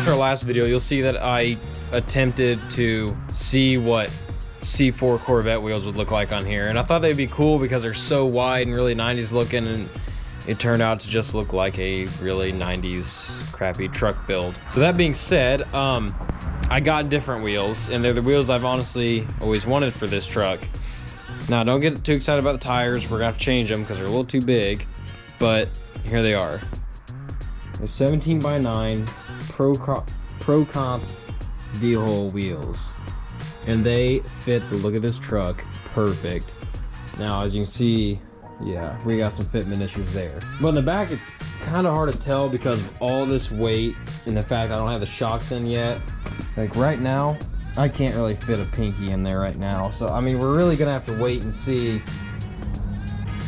watched our last video, you'll see that I attempted to see what C4 Corvette wheels would look like on here, and I thought they'd be cool because they're so wide and really 90s looking, and it turned out to just look like a really 90s crappy truck build. So that being said, I got different wheels, and they're the wheels I've honestly always wanted for this truck. Now, don't get too excited about the tires. We're gonna have to change them because they're a little too big, but here they are. They're 17x9 Pro Comp D-hole wheels, and they fit the look of this truck perfect. Now, as you can see, yeah, we got some fitment issues there. But in the back, it's kind of hard to tell because of all this weight and the fact I don't have the shocks in yet. Like right now, I can't really fit a pinky in there right now. So, I mean, we're really gonna have to wait and see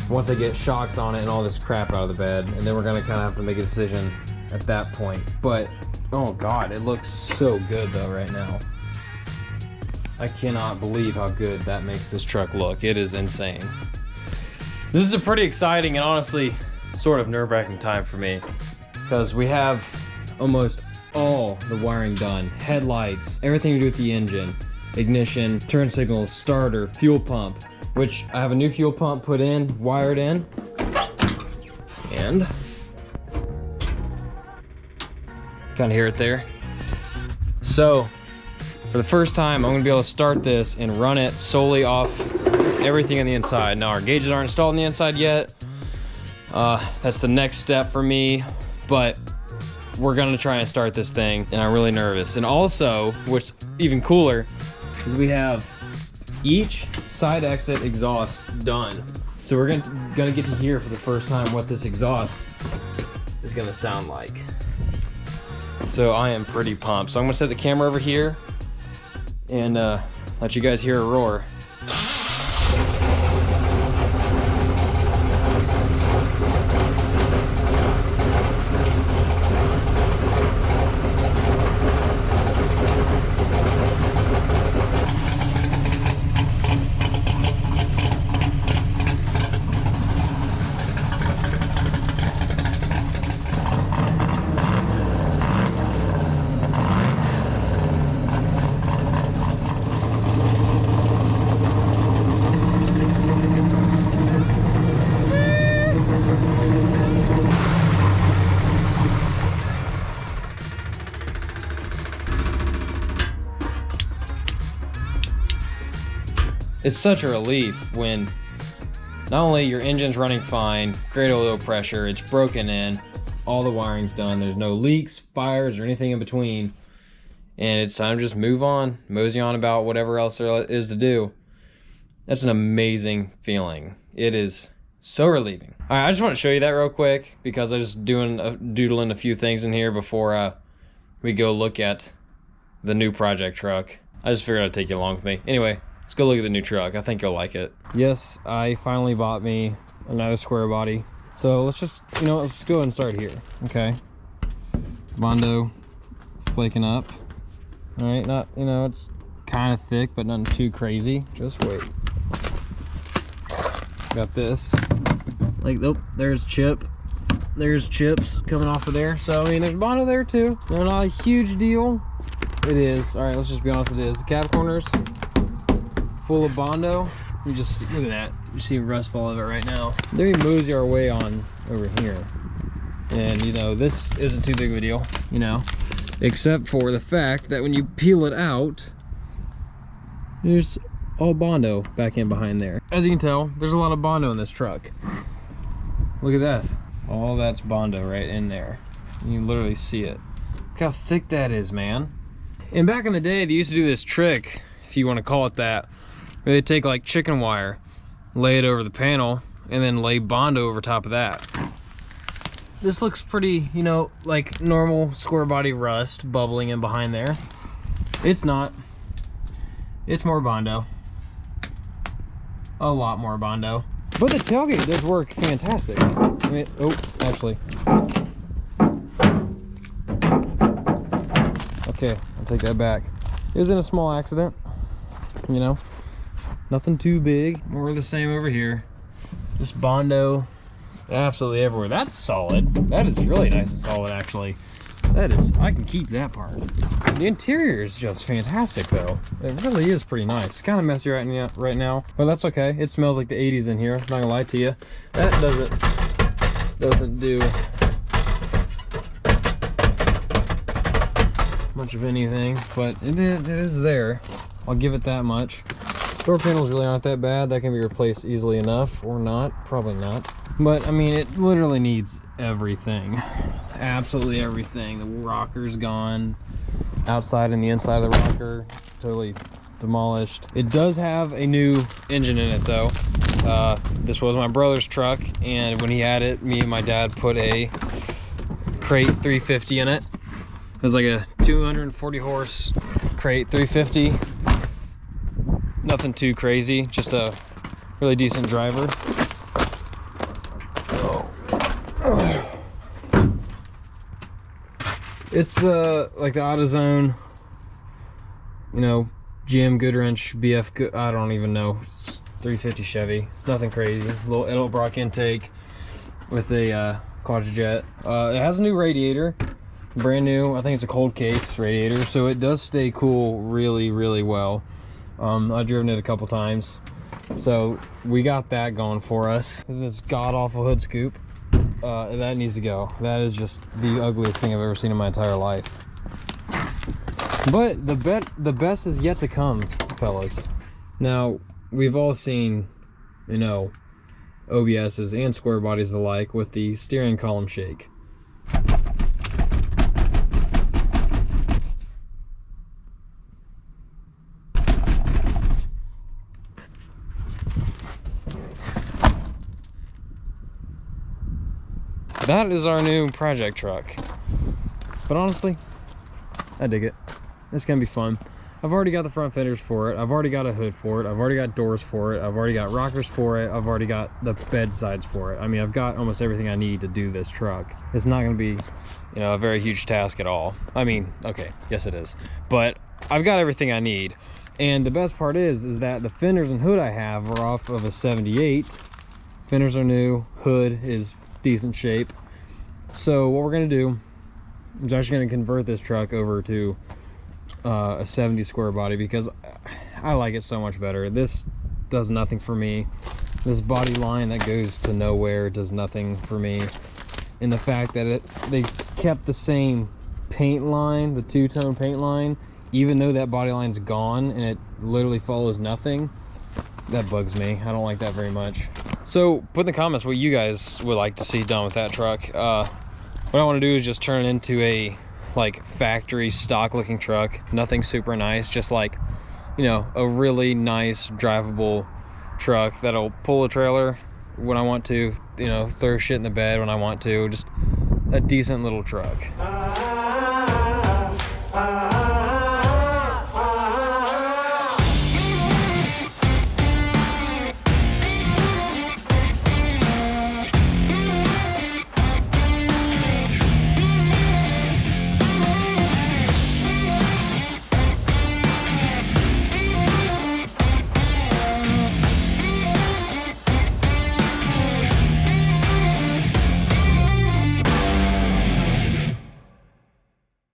once I get shocks on it and all this crap out of the bed. And then we're gonna kind of have to make a decision at that point. But, oh God, it looks so good though right now. I cannot believe how good that makes this truck look. It is insane. This is a pretty exciting and honestly sort of nerve-wracking time for me because we have almost all the wiring done. Headlights, everything to do with the engine, ignition, turn signals, starter, fuel pump, which I have a new fuel pump put in, wired in, and kind of hear it there. So for the first time, I'm gonna be able to start this and run it solely off everything on the inside. Now, our gauges aren't installed on the inside yet. That's the next step for me, but we're gonna try and start this thing, and I'm really nervous. And also, what's even cooler, is we have each side exit exhaust done. So we're gonna get to hear for the first time what this exhaust is gonna sound like. So I am pretty pumped. So I'm gonna set the camera over here and let you guys hear a roar. It's such a relief when not only your engine's running fine, great oil pressure, it's broken in, all the wiring's done, there's no leaks, fires, or anything in between, and it's time to just move on, mosey on about whatever else there is to do. That's an amazing feeling. It is so relieving. All right, I just want to show you that real quick because I'm just doodling a few things in here before we go look at the new project truck. I just figured I'd take you along with me. Anyway, let's go look at the new truck. I think you'll like it. Yes, I finally bought me another Squarebody. So let's just, let's go ahead and start here. Okay. Bondo flaking up. All right, not, it's kind of thick, but nothing too crazy. Just wait. Got this. Like, oh, there's Chip. There's chips coming off of there. So, I mean, there's Bondo there too. Not a huge deal. It is. All right, let's just be honest, it is. The cap corners full of Bondo. You just look at that. You see rust fall of it right now. Then we mosey our way on over here. And this isn't too big of a deal, except for the fact that when you peel it out, there's all Bondo back in behind there. As you can tell, there's a lot of Bondo in this truck. Look at this. All that's Bondo right in there. You can literally see it. Look how thick that is, man. And back in the day, they used to do this trick, if you want to call it that, where they take like chicken wire, lay it over the panel, and then lay Bondo over top of that. This looks pretty, like normal Squarebody rust bubbling in behind there. It's not. It's more Bondo. A lot more Bondo. But the tailgate does work fantastic. I mean, oh, actually. Okay, I'll take that back. It was in a small accident, nothing too big. More of the same over here. Just Bondo absolutely everywhere. That's solid. That is really nice and solid, actually. That is, I can keep that part. The interior is just fantastic though. It really is pretty nice. It's kind of messy right now, but that's okay. It smells like the 80s in here, not gonna lie to you. That doesn't do much of anything, but it is there. I'll give it that much. Door panels really aren't that bad. That can be replaced easily enough, or not, probably not. But I mean, it literally needs everything. Absolutely everything. The rocker's gone. Outside and the inside of the rocker, totally demolished. It does have a new engine in it though. This was my brother's truck, and when he had it, me and my dad put a crate 350 in it. It was like a 240 horse crate 350. Nothing too crazy, just a really decent driver. It's like the AutoZone, you know, GM Goodwrench BF. I don't even know. It's 350 Chevy. It's nothing crazy. Little Edelbrock intake with a quadrijet. It has a new radiator, brand new. I think it's a cold case radiator, so it does stay cool really, really well. I've driven it a couple times, so we got that going for us. This god-awful hood scoop, that needs to go. That is just the ugliest thing I've ever seen in my entire life. But the best is yet to come, fellas. Now, we've all seen, you know, OBSs and square bodies alike with the steering column shake. That is our new project truck. But honestly, I dig it. It's gonna be fun. I've already got the front fenders for it. I've already got a hood for it. I've already got doors for it. I've already got rockers for it. I've already got the bed sides for it. I mean, I've got almost everything I need to do this truck. It's not gonna be, you know, a very huge task at all. I mean, okay, yes it is. But I've got everything I need. And the best part is that the fenders and hood I have are off of a 78. Fenders are new, hood is decent shape. So what we're gonna do is actually gonna convert this truck over to a 70 square body, because I like it so much better. This does nothing for me. This body line that goes to nowhere does nothing for me. And the fact that they kept the same paint line, the two-tone paint line, even though that body line's gone and it literally follows nothing, that bugs me. I don't like that very much. So put in the comments what you guys would like to see done with that truck. What I want to do is just turn it into a like factory stock looking truck. Nothing super nice, just like, you know, a really nice drivable truck that'll pull a trailer when I want to, you know, throw shit in the bed when I want to. Just a decent little truck.